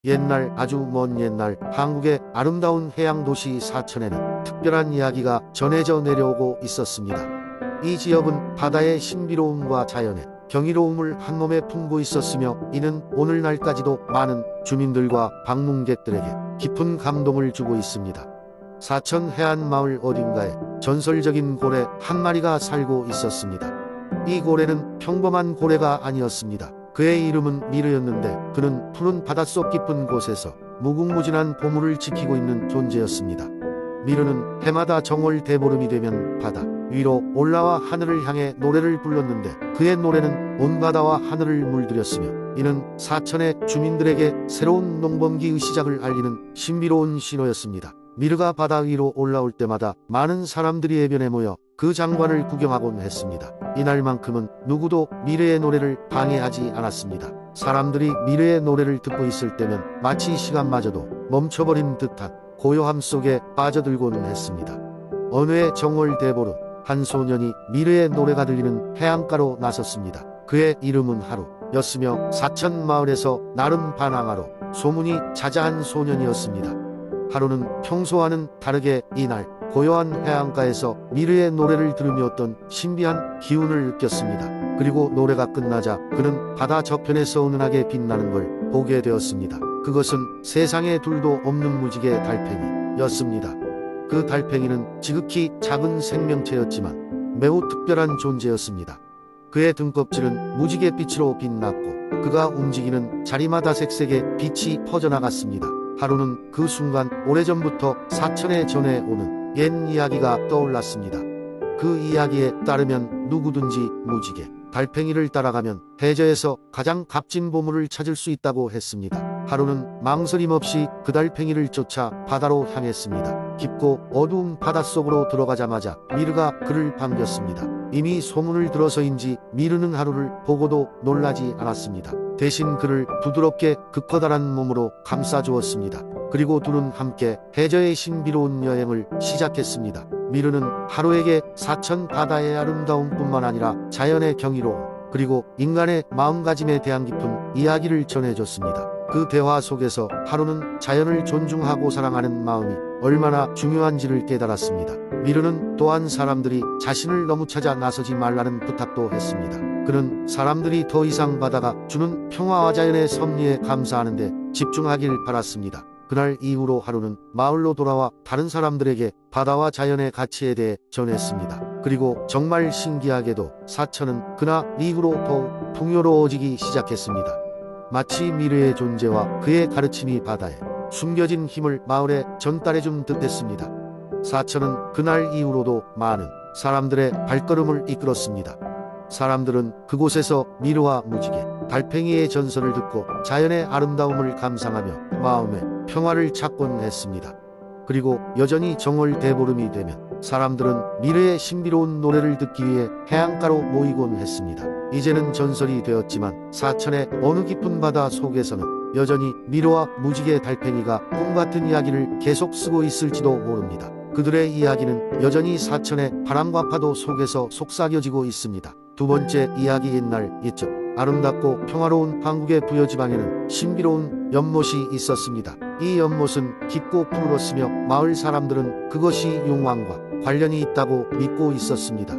옛날, 아주 먼 옛날 한국의 아름다운 해양도시 사천에는 특별한 이야기가 전해져 내려오고 있었습니다. 이 지역은 바다의 신비로움과 자연의 경이로움을 한몸에 품고 있었으며, 이는 오늘날까지도 많은 주민들과 방문객들에게 깊은 감동을 주고 있습니다. 사천 해안마을 어딘가에 전설적인 고래 한 마리가 살고 있었습니다. 이 고래는 평범한 고래가 아니었습니다. 그의 이름은 미르였는데, 그는 푸른 바닷속 깊은 곳에서 무궁무진한 보물을 지키고 있는 존재였습니다. 미르는 해마다 정월 대보름이 되면 바다 위로 올라와 하늘을 향해 노래를 불렀는데, 그의 노래는 온 바다와 하늘을 물들였으며, 이는 사천의 주민들에게 새로운 농번기의 시작을 알리는 신비로운 신호였습니다. 미르가 바다 위로 올라올 때마다 많은 사람들이 해변에 모여 그 장관을 구경하곤 했습니다. 이날만큼은 누구도 미르의 노래를 방해하지 않았습니다. 사람들이 미르의 노래를 듣고 있을 때면 마치 시간마저도 멈춰버린 듯한 고요함 속에 빠져들곤 했습니다. 어느 해 정월 대보름, 한 소년이 미르의 노래가 들리는 해안가로 나섰습니다. 그의 이름은 하루였으며 사천 마을에서 나름 반항하러 소문이 자자한 소년이었습니다. 하루는 평소와는 다르게 이날 고요한 해안가에서 미르의 노래를 들으며 어떤 신비한 기운을 느꼈습니다. 그리고 노래가 끝나자 그는 바다 저편에서 은은하게 빛나는 걸 보게 되었습니다. 그것은 세상에 둘도 없는 무지개 달팽이였습니다. 그 달팽이는 지극히 작은 생명체였지만 매우 특별한 존재였습니다. 그의 등껍질은 무지갯빛으로 빛났고, 그가 움직이는 자리마다 색색의 빛이 퍼져나갔습니다. 하루는 그 순간 오래전부터 사천에 전해오는 옛 이야기가 떠올랐습니다. 그 이야기에 따르면 누구든지 무지개 달팽이를 따라가면 해저에서 가장 값진 보물을 찾을 수 있다고 했습니다. 하루는 망설임 없이 그 달팽이를 쫓아 바다로 향했습니다. 깊고 어두운 바닷속으로 들어가자마자 미르가 그를 반겼습니다. 이미 소문을 들어서인지 미르는 하루를 보고도 놀라지 않았습니다. 대신 그를 부드럽게 그 커다란 몸으로 감싸주었습니다. 그리고 둘은 함께 해저의 신비로운 여행을 시작했습니다. 미르는 하루에게 사천 바다의 아름다움뿐만 아니라 자연의 경이로움, 그리고 인간의 마음가짐에 대한 깊은 이야기를 전해줬습니다. 그 대화 속에서 하루는 자연을 존중하고 사랑하는 마음이 얼마나 중요한지를 깨달았습니다. 미르는 또한 사람들이 자신을 너무 찾아 나서지 말라는 부탁도 했습니다. 그는 사람들이 더 이상 바다가 주는 평화와 자연의 섭리에 감사하는데 집중하길 바랐습니다. 그날 이후로 하루는 마을로 돌아와 다른 사람들에게 바다와 자연의 가치에 대해 전했습니다. 그리고 정말 신기하게도 사천은 그날 이후로 더욱 풍요로워지기 시작했습니다. 마치 미르의 존재와 그의 가르침이 바다에 숨겨진 힘을 마을에 전달해준 듯했습니다. 사천은 그날 이후로도 많은 사람들의 발걸음을 이끌었습니다. 사람들은 그곳에서 미르와 무지개 달팽이의 전설을 듣고 자연의 아름다움을 감상하며 마음의 평화를 찾곤 했습니다. 그리고 여전히 정월 대보름이 되면 사람들은 미르의 신비로운 노래를 듣기 위해 해안가로 모이곤 했습니다. 이제는 전설이 되었지만 사천의 어느 깊은 바다 속에서는 여전히 미르와 무지개 달팽이가 꿈같은 이야기를 계속 쓰고 있을지도 모릅니다. 그들의 이야기는 여전히 사천의 바람과 파도 속에서 속삭여지고 있습니다. 두 번째 이야기. 옛날 옛적 아름답고 평화로운 한국의 부여지방에는 신비로운 연못이 있었습니다. 이 연못은 깊고 푸르렀으며 마을 사람들은 그것이 용왕과 관련이 있다고 믿고 있었습니다.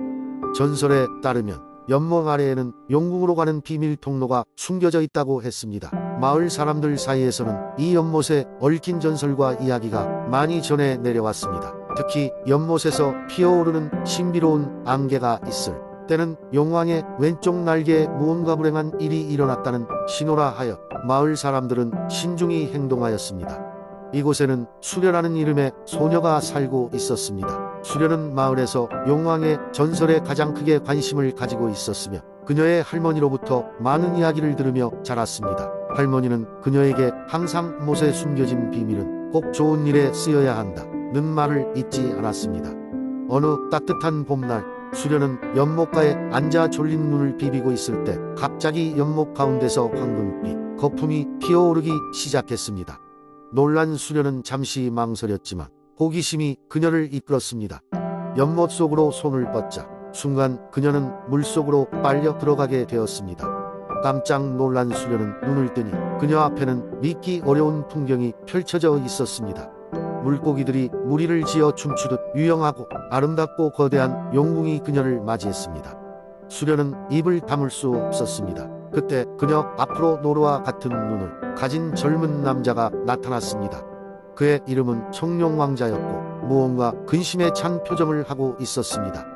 전설에 따르면 연못 아래에는 용궁으로 가는 비밀 통로가 숨겨져 있다고 했습니다. 마을 사람들 사이에서는 이 연못에 얽힌 전설과 이야기가 많이 전해 내려왔습니다. 특히 연못에서 피어오르는 신비로운 안개가 있을 때는 용왕의 왼쪽 날개에 무언가 불행한 일이 일어났다는 신호라 하여 마을 사람들은 신중히 행동하였습니다. 이곳에는 수려라는 이름의 소녀가 살고 있었습니다. 수려는 마을에서 용왕의 전설에 가장 크게 관심을 가지고 있었으며 그녀의 할머니로부터 많은 이야기를 들으며 자랐습니다. 할머니는 그녀에게 항상 못에 숨겨진 비밀은 꼭 좋은 일에 쓰여야 한다는 말을 잊지 않았습니다. 어느 따뜻한 봄날 수려는 연못가에 앉아 졸린 눈을 비비고 있을 때 갑자기 연못 가운데서 황금빛 거품이 피어오르기 시작했습니다. 놀란 수려는 잠시 망설였지만 호기심이 그녀를 이끌었습니다. 연못 속으로 손을 뻗자 순간 그녀는 물속으로 빨려 들어가게 되었습니다. 깜짝 놀란 수련은 눈을 뜨니 그녀 앞에는 믿기 어려운 풍경이 펼쳐져 있었습니다. 물고기들이 무리를 지어 춤추듯 유영하고 아름답고 거대한 용궁이 그녀를 맞이했습니다. 수련은 입을 다물 수 없었습니다. 그때 그녀 앞으로 노루와 같은 눈을 가진 젊은 남자가 나타났습니다. 그의 이름은 청룡왕자였고 무언가 근심에 찬 표정을 하고 있었습니다.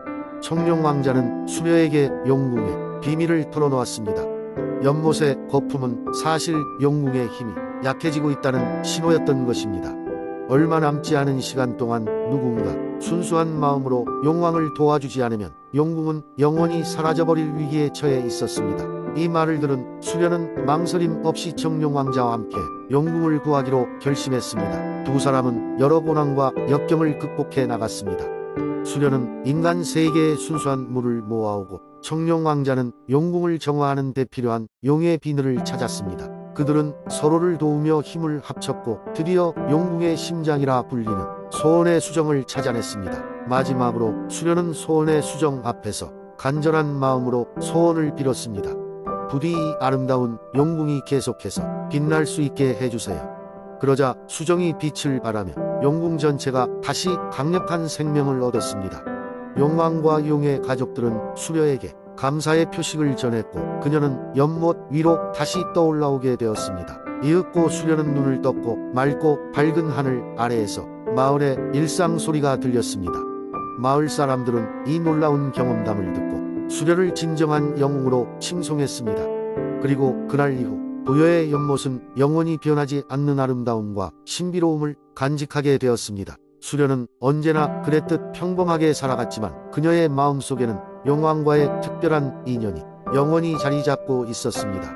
청룡왕자는 수녀에게 용궁의 비밀을 털어놓았습니다. 연못의 거품은 사실 용궁의 힘이 약해지고 있다는 신호였던 것입니다. 얼마 남지 않은 시간 동안 누군가 순수한 마음으로 용왕을 도와주지 않으면 용궁은 영원히 사라져버릴 위기에 처해 있었습니다. 이 말을 들은 수련은 망설임 없이 청룡왕자와 함께 용궁을 구하기로 결심했습니다. 두 사람은 여러 고난과 역경을 극복해 나갔습니다. 수련은 인간 세계의 순수한 물을 모아오고 청룡왕자는 용궁을 정화하는 데 필요한 용의 비늘을 찾았습니다. 그들은 서로를 도우며 힘을 합쳤고 드디어 용궁의 심장이라 불리는 소원의 수정을 찾아냈습니다. 마지막으로 수련은 소원의 수정 앞에서 간절한 마음으로 소원을 빌었습니다. 부디 이 아름다운 용궁이 계속해서 빛날 수 있게 해주세요. 그러자 수정이 빛을 발하며 용궁 전체가 다시 강력한 생명을 얻었습니다. 용왕과 용의 가족들은 수녀에게 감사의 표식을 전했고 그녀는 연못 위로 다시 떠올라오게 되었습니다. 이윽고 수련은 눈을 떴고 맑고 밝은 하늘 아래에서 마을의 일상 소리가 들렸습니다. 마을 사람들은 이 놀라운 경험담을 듣고 수련을 진정한 영웅으로 칭송했습니다. 그리고 그날 이후 부여의 연못은 영원히 변하지 않는 아름다움과 신비로움을 간직하게 되었습니다. 수련은 언제나 그랬듯 평범하게 살아갔지만 그녀의 마음속에는 용왕과의 특별한 인연이 영원히 자리 잡고 있었습니다.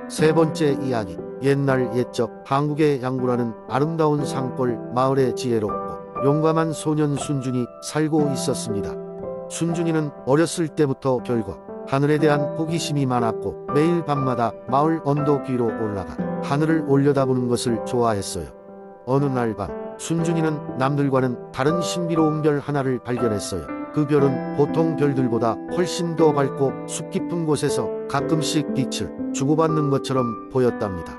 세 번째 이야기. 옛날 옛적 한국의 양구라는 아름다운 산골 마을에 지혜롭고 용감한 소년 순준이 살고 있었습니다. 순준이는 어렸을 때부터 별과 하늘에 대한 호기심이 많았고 매일 밤마다 마을 언덕 위로 올라가 하늘을 올려다보는 것을 좋아했어요. 어느 날 밤 순준이는 남들과는 다른 신비로운 별 하나를 발견했어요. 그 별은 보통 별들보다 훨씬 더 밝고 숲 깊은 곳에서 가끔씩 빛을 주고받는 것처럼 보였답니다.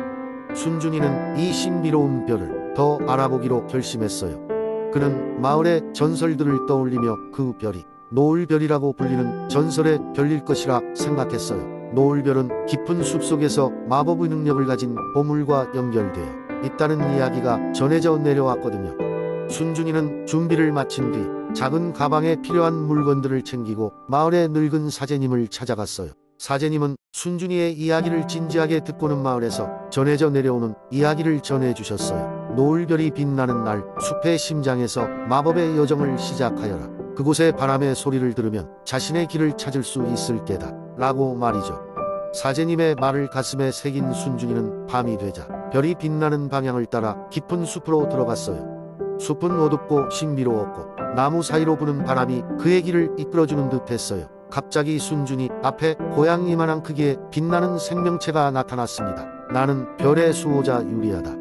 순준이는 이 신비로운 별을 더 알아보기로 결심했어요. 그는 마을의 전설들을 떠올리며 그 별이 노을별이라고 불리는 전설의 별일 것이라 생각했어요. 노을별은 깊은 숲속에서 마법의 능력을 가진 보물과 연결되어 있다는 이야기가 전해져 내려왔거든요. 순준이는 준비를 마친 뒤 작은 가방에 필요한 물건들을 챙기고 마을의 늙은 사제님을 찾아갔어요. 사제님은 순준이의 이야기를 진지하게 듣고는 마을에서 전해져 내려오는 이야기를 전해주셨어요. 노을별이 빛나는 날 숲의 심장에서 마법의 여정을 시작하여라. 그곳의 바람의 소리를 들으면 자신의 길을 찾을 수 있을 게다 라고 말이죠. 사제님의 말을 가슴에 새긴 순준이는 밤이 되자 별이 빛나는 방향을 따라 깊은 숲으로 들어갔어요. 숲은 어둡고 신비로웠고 나무 사이로 부는 바람이 그의 길을 이끌어주는 듯 했어요. 갑자기 순준이 앞에 고양이만한 크기의 빛나는 생명체가 나타났습니다. 나는 별의 수호자 유리아다.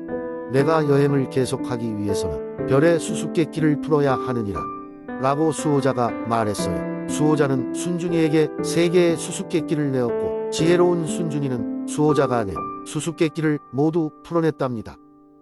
내가 여행을 계속하기 위해서는 별의 수수께끼를 풀어야 하느니라 라고 수호자가 말했어요. 수호자는 순준이에게 3개의 수수께끼를 내었고 지혜로운 순준이는 수호자가 낸 수수께끼를 모두 풀어냈답니다.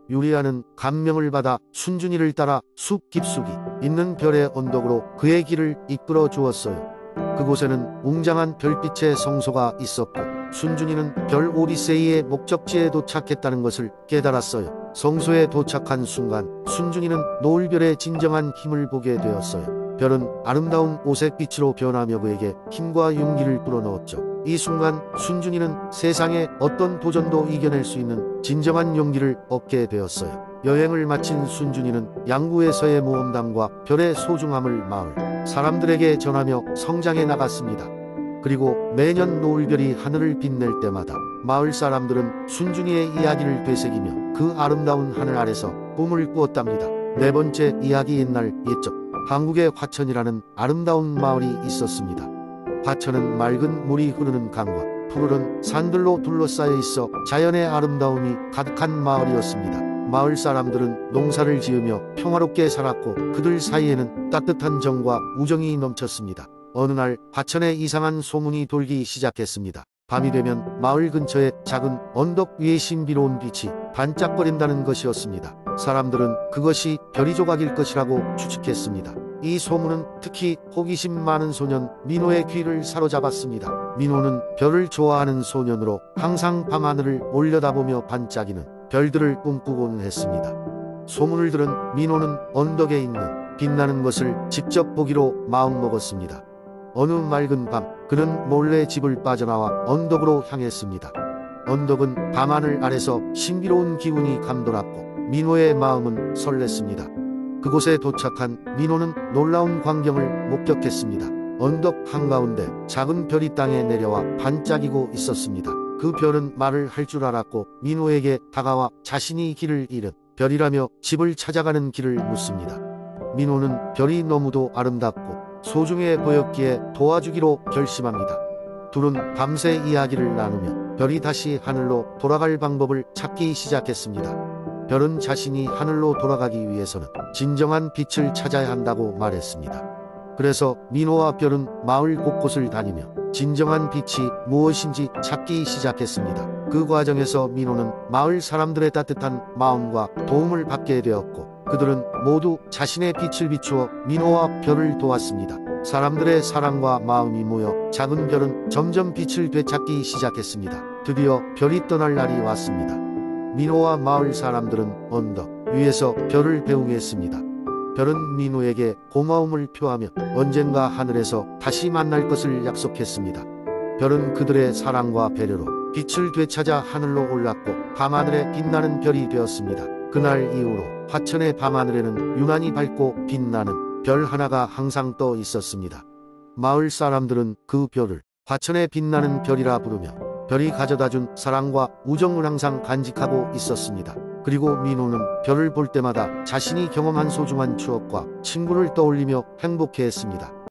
유리아는 감명을 받아 순준이를 따라 숲 깊숙이 있는 별의 언덕으로 그의 길을 이끌어 주었어요. 그곳에는 웅장한 별빛의 성소가 있었고 순준이는 별 오디세이의 목적지에 도착했다는 것을 깨달았어요. 성소에 도착한 순간 순준이는 노을별의 진정한 힘을 보게 되었어요. 별은 아름다운 오색빛으로 변하며 그에게 힘과 용기를 불어넣었죠. 이 순간 순준이는 세상의 어떤 도전도 이겨낼 수 있는 진정한 용기를 얻게 되었어요. 여행을 마친 순준이는 양구에서의 모험담과 별의 소중함을 마을 사람들에게 전하며 성장해 나갔습니다. 그리고 매년 노을별이 하늘을 빛낼 때마다 마을 사람들은 순준이의 이야기를 되새기며 그 아름다운 하늘 아래서 꿈을 꾸었답니다. 네 번째 이야기. 옛날 옛적 한국의 화천이라는 아름다운 마을이 있었습니다. 화천은 맑은 물이 흐르는 강과 푸르른 산들로 둘러싸여 있어 자연의 아름다움이 가득한 마을이었습니다. 마을 사람들은 농사를 지으며 평화롭게 살았고 그들 사이에는 따뜻한 정과 우정이 넘쳤습니다. 어느 날 화천에 이상한 소문이 돌기 시작했습니다. 밤이 되면 마을 근처의 작은 언덕 위에 신비로운 빛이 반짝거린다는 것이었습니다. 사람들은 그것이 별이 조각일 것이라고 추측했습니다. 이 소문은 특히 호기심 많은 소년 민호의 귀를 사로잡았습니다. 민호는 별을 좋아하는 소년으로 항상 밤하늘을 올려다보며 반짝이는 별들을 꿈꾸곤 했습니다. 소문을 들은 민호는 언덕에 있는 빛나는 것을 직접 보기로 마음먹었습니다. 어느 맑은 밤 그는 몰래 집을 빠져나와 언덕으로 향했습니다. 언덕은 밤하늘 아래서 신비로운 기운이 감돌았고 민호의 마음은 설렜습니다. 그곳에 도착한 민호는 놀라운 광경을 목격했습니다. 언덕 한가운데 작은 별이 땅에 내려와 반짝이고 있었습니다. 그 별은 말을 할 줄 알았고 민호에게 다가와 자신이 길을 잃은 별이라며 집을 찾아가는 길을 묻습니다. 민호는 별이 너무도 아름답고 소중해 보였기에 도와주기로 결심합니다. 둘은 밤새 이야기를 나누며 별이 다시 하늘로 돌아갈 방법을 찾기 시작했습니다. 별은 자신이 하늘로 돌아가기 위해서는 진정한 빛을 찾아야 한다고 말했습니다. 그래서 민호와 별은 마을 곳곳을 다니며 진정한 빛이 무엇인지 찾기 시작했습니다. 그 과정에서 민호는 마을 사람들의 따뜻한 마음과 도움을 받게 되었고 그들은 모두 자신의 빛을 비추어 민호와 별을 도왔습니다. 사람들의 사랑과 마음이 모여 작은 별은 점점 빛을 되찾기 시작했습니다. 드디어 별이 떠날 날이 왔습니다. 민호와 마을 사람들은 언덕 위에서 별을 배웅했습니다. 별은 민호에게 고마움을 표하며 언젠가 하늘에서 다시 만날 것을 약속했습니다. 별은 그들의 사랑과 배려로 빛을 되찾아 하늘로 올랐고 밤하늘에 빛나는 별이 되었습니다. 그날 이후로 화천의 밤하늘에는 유난히 밝고 빛나는 별 하나가 항상 떠 있었습니다. 마을 사람들은 그 별을 화천의 빛나는 별이라 부르며 별이 가져다준 사랑과 우정을 항상 간직하고 있었습니다. 그리고 민호는 별을 볼 때마다 자신이 경험한 소중한 추억과 친구를 떠올리며 행복해했습니다.